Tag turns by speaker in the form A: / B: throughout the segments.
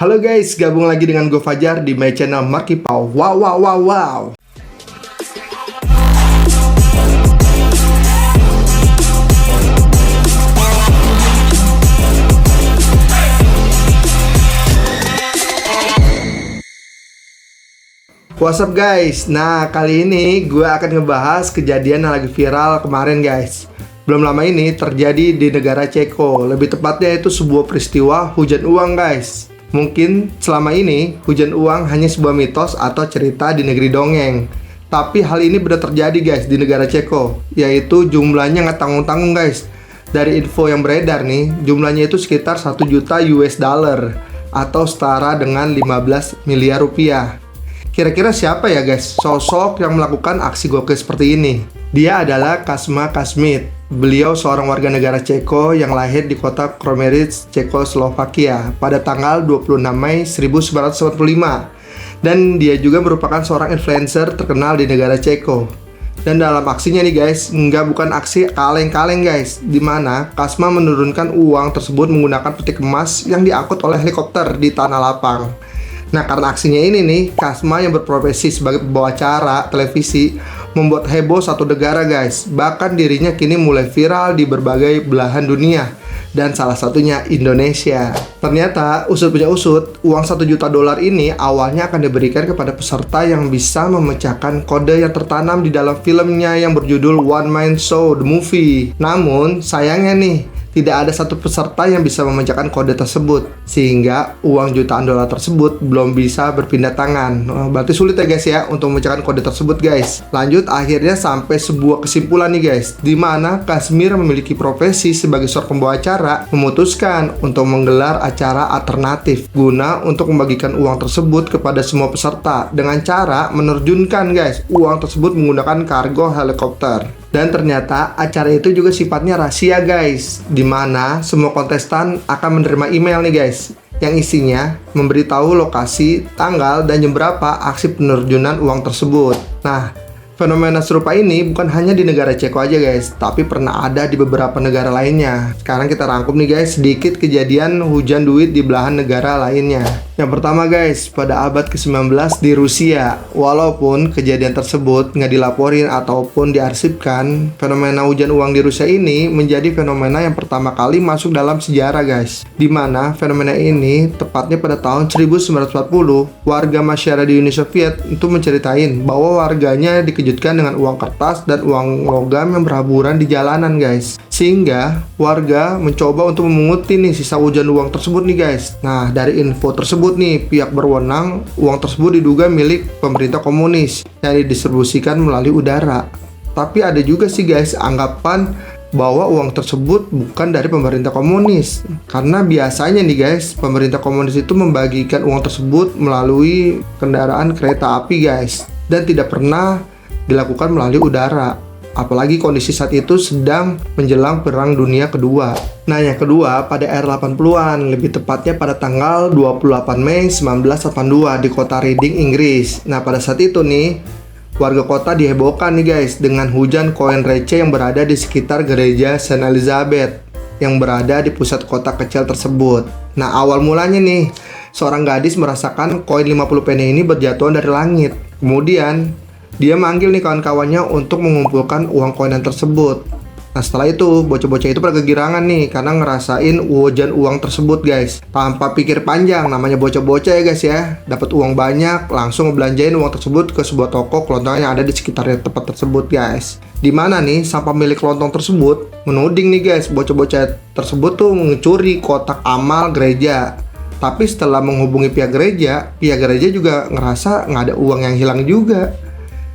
A: Halo guys, gabung lagi dengan gue Fajar di my channel Marky Pau. Wow, wow, wow, wow. What's up guys? Nah, kali ini gue akan ngebahas kejadian yang lagi viral kemarin guys. Belum lama ini terjadi di negara Ceko. Lebih tepatnya itu sebuah peristiwa hujan uang guys. Mungkin selama ini hujan uang hanya sebuah mitos atau cerita di negeri dongeng. Tapi hal ini benar terjadi guys di negara Ceko. Yaitu jumlahnya nggak tanggung-tanggung guys. Dari info yang beredar nih, jumlahnya itu sekitar 1 juta US dollar atau setara dengan 15 miliar rupiah. Kira-kira siapa ya guys sosok yang melakukan aksi gokil seperti ini? Dia adalah Kazma Kazmit. Beliau seorang warga negara Ceko yang lahir di kota Kroměříž, Cekoslovakia pada tanggal 26 Mei 1945. Dan dia juga merupakan seorang influencer terkenal di negara Ceko. Dan dalam aksinya nih guys, bukan aksi kaleng-kaleng guys, dimana Kazma menurunkan uang tersebut menggunakan peti emas yang diangkut oleh helikopter di tanah lapang. Nah, karena aksinya ini nih, Kazma yang berprofesi sebagai pembawa acara televisi membuat heboh satu negara guys. Bahkan dirinya kini mulai viral di berbagai belahan dunia, dan salah satunya Indonesia. Ternyata usut punya usut, uang 1 juta dolar ini awalnya akan diberikan kepada peserta yang bisa memecahkan kode yang tertanam di dalam filmnya yang berjudul One Man Show The Movie. Namun sayangnya nih, tidak ada satu peserta yang bisa memecahkan kode tersebut, sehingga uang jutaan dolar tersebut belum bisa berpindah tangan. Berarti sulit ya guys ya untuk memecahkan kode tersebut guys. Lanjut, akhirnya sampai sebuah kesimpulan nih guys, dimana Kazmir memiliki profesi sebagai seorang pembawa acara memutuskan untuk menggelar acara alternatif guna untuk membagikan uang tersebut kepada semua peserta dengan cara menerjunkan guys uang tersebut menggunakan kargo helikopter. Dan ternyata acara itu juga sifatnya rahasia guys, dimana semua kontestan akan menerima email nih guys yang isinya memberitahu lokasi, tanggal, dan jam berapa aksi penerjunan uang tersebut. Nah, fenomena serupa ini bukan hanya di negara Ceko aja guys, tapi pernah ada di beberapa negara lainnya. Sekarang kita rangkum nih guys sedikit kejadian hujan duit di belahan negara lainnya. Yang pertama guys, pada abad ke-19 di Rusia. Walaupun kejadian tersebut nggak dilaporin ataupun diarsipkan, fenomena hujan uang di Rusia ini menjadi fenomena yang pertama kali masuk dalam sejarah guys. Dimana fenomena ini tepatnya pada tahun 1940, warga masyarakat di Uni Soviet itu menceritain bahwa warganya dikejutkan dengan uang kertas dan uang logam yang berhamburan di jalanan guys. Sehingga warga mencoba untuk memunguti nih sisa hujan uang tersebut nih guys. Nah, dari info tersebut nih, pihak berwenang uang tersebut diduga milik pemerintah komunis yang didistribusikan melalui udara. Tapi ada juga sih guys anggapan bahwa uang tersebut bukan dari pemerintah komunis. Karena biasanya nih guys, pemerintah komunis itu membagikan uang tersebut melalui kendaraan kereta api guys, dan tidak pernah dilakukan melalui udara. Apalagi kondisi saat itu sedang menjelang Perang Dunia Kedua. Nah, yang kedua pada era 80-an, lebih tepatnya pada tanggal 28 Mei 1982 di kota Reading, Inggris. Nah, pada saat itu nih, warga kota dihebohkan nih guys dengan hujan koin receh yang berada di sekitar gereja Saint Elizabeth yang berada di pusat kota kecil tersebut. Nah, awal mulanya nih, seorang gadis merasakan koin 50 penny ini berjatuhan dari langit. Kemudian dia manggil nih kawan-kawannya untuk mengumpulkan uang koinan tersebut. Nah, setelah itu bocah-bocah itu pada kegirangan nih karena ngerasain hujan uang tersebut guys. Tanpa pikir panjang, namanya bocah-bocah ya guys ya, dapat uang banyak, langsung ngebelanjain uang tersebut ke sebuah toko kelontong yang ada di sekitar tempat tersebut guys. Dimana nih sang pemilik kelontong tersebut menuding nih guys bocah-bocah tersebut tuh mencuri kotak amal gereja. Tapi setelah menghubungi pihak gereja juga ngerasa nggak ada uang yang hilang juga.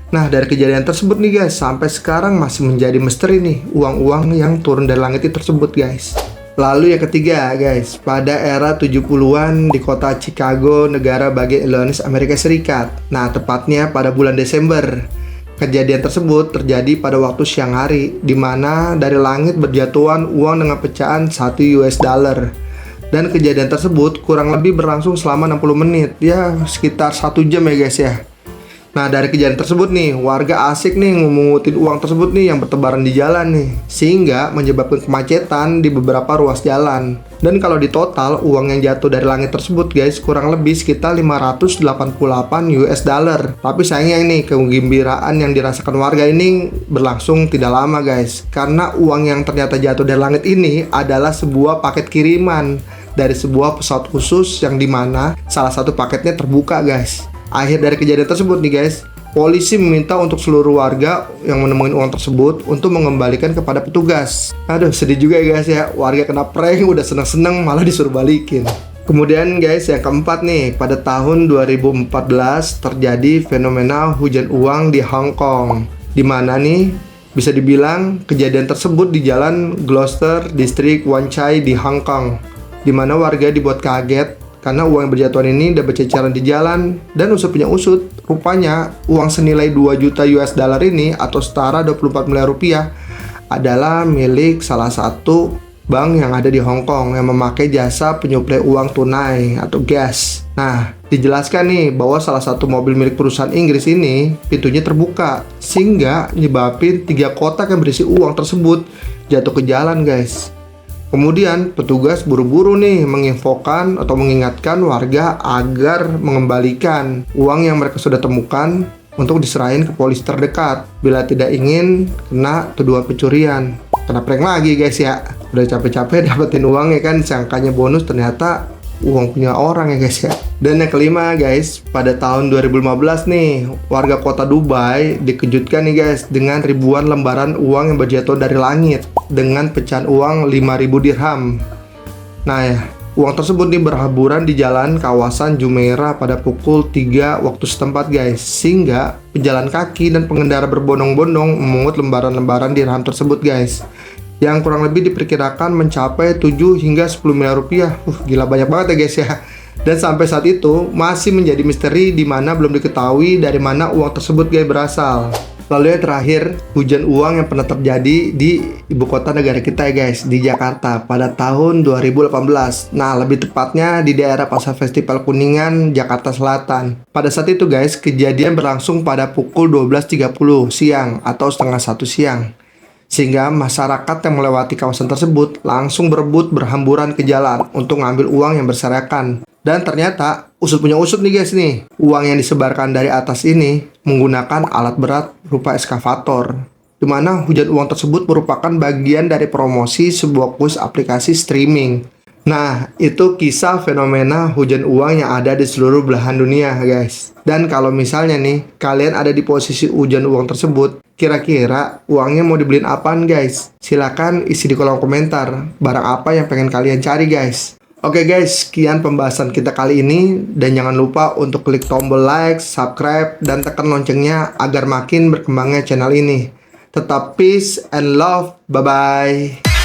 A: Nah, dari kejadian tersebut nih guys, sampai sekarang masih menjadi misteri nih uang-uang yang turun dari langit itu tersebut guys. Lalu yang ketiga guys, pada era 70-an di kota Chicago, negara bagian Illinois, Amerika Serikat. Nah, tepatnya pada bulan Desember. Kejadian tersebut terjadi pada waktu siang hari, di mana dari langit berjatuhan uang dengan pecahan 1 US dollar. Dan kejadian tersebut kurang lebih berlangsung selama 60 menit, ya sekitar 1 jam ya guys ya. Nah, dari kejadian tersebut nih, warga asik nih ngumungutin uang tersebut nih yang bertebaran di jalan nih, sehingga menyebabkan kemacetan di beberapa ruas jalan. Dan kalau di total, uang yang jatuh dari langit tersebut guys, kurang lebih sekitar 588 US dollar. Tapi sayangnya nih, kegembiraan yang dirasakan warga ini berlangsung tidak lama guys, karena uang yang ternyata jatuh dari langit ini adalah sebuah paket kiriman dari sebuah pesawat khusus yang dimana salah satu paketnya terbuka guys. Akhir dari kejadian tersebut nih guys, polisi meminta untuk seluruh warga yang menemukan uang tersebut untuk mengembalikan kepada petugas. Aduh, sedih juga ya guys ya, warga kena prank udah seneng-seneng malah disuruh balikin. Kemudian guys, yang keempat nih, pada tahun 2014 terjadi fenomena hujan uang di Hong Kong. Dimana nih, bisa dibilang kejadian tersebut di jalan Gloucester, distrik Wan Chai di Hong Kong. Dimana warga dibuat kaget karena uang yang berjatuhan ini udah berceceran di jalan. Dan usut punya usut, rupanya uang senilai 2 juta US dollar ini atau setara 24 miliar rupiah adalah milik salah satu bank yang ada di Hong Kong yang memakai jasa penyuplai uang tunai atau gas. Nah, dijelaskan nih bahwa salah satu mobil milik perusahaan Inggris ini pintunya terbuka sehingga nyebabin 3 kotak yang berisi uang tersebut jatuh ke jalan guys. Kemudian petugas buru-buru nih menginfokan atau mengingatkan warga agar mengembalikan uang yang mereka sudah temukan untuk diserahin ke polisi terdekat bila tidak ingin kena tuduhan pencurian. Kena prank lagi guys ya. Udah capek-capek dapetin uang ya kan, sangkanya bonus ternyata uang punya orang ya guys ya. Dan yang kelima guys, pada tahun 2015 nih, warga kota Dubai dikejutkan nih guys dengan ribuan lembaran uang yang berjatuh dari langit dengan pecahan uang 5.000 dirham. Nah ya, uang tersebut nih berhamburan di jalan kawasan Jumeirah pada pukul 3 waktu setempat guys, sehingga pejalan kaki dan pengendara berbondong-bondong memungut lembaran-lembaran dirham tersebut guys, yang kurang lebih diperkirakan mencapai 7 hingga 10 miliar rupiah. Gila banyak banget ya guys ya. Dan sampai saat itu masih menjadi misteri di mana belum diketahui dari mana uang tersebut guys berasal. Lalu yang terakhir, hujan uang yang pernah terjadi di ibu kota negara kita ya guys, di Jakarta pada tahun 2018. Nah, lebih tepatnya di daerah Pasar Festival Kuningan, Jakarta Selatan. Pada saat itu guys, kejadian berlangsung pada pukul 12.30 siang atau setengah 1 siang. Sehingga masyarakat yang melewati kawasan tersebut langsung berebut berhamburan ke jalan untuk ngambil uang yang berserakan. Dan ternyata usut punya usut nih guys nih, uang yang disebarkan dari atas ini menggunakan alat berat berupa eskavator, dimana hujan uang tersebut merupakan bagian dari promosi sebuah kuis aplikasi streaming. Nah, itu kisah fenomena hujan uang yang ada di seluruh belahan dunia guys. Dan kalau misalnya nih, kalian ada di posisi hujan uang tersebut, kira-kira uangnya mau dibeliin apaan guys? Silahkan isi di kolom komentar, barang apa yang pengen kalian cari guys. Oke guys, sekian pembahasan kita kali ini. Dan jangan lupa untuk klik tombol like, subscribe, dan tekan loncengnya agar makin berkembangnya channel ini. Tetap peace and love, bye-bye.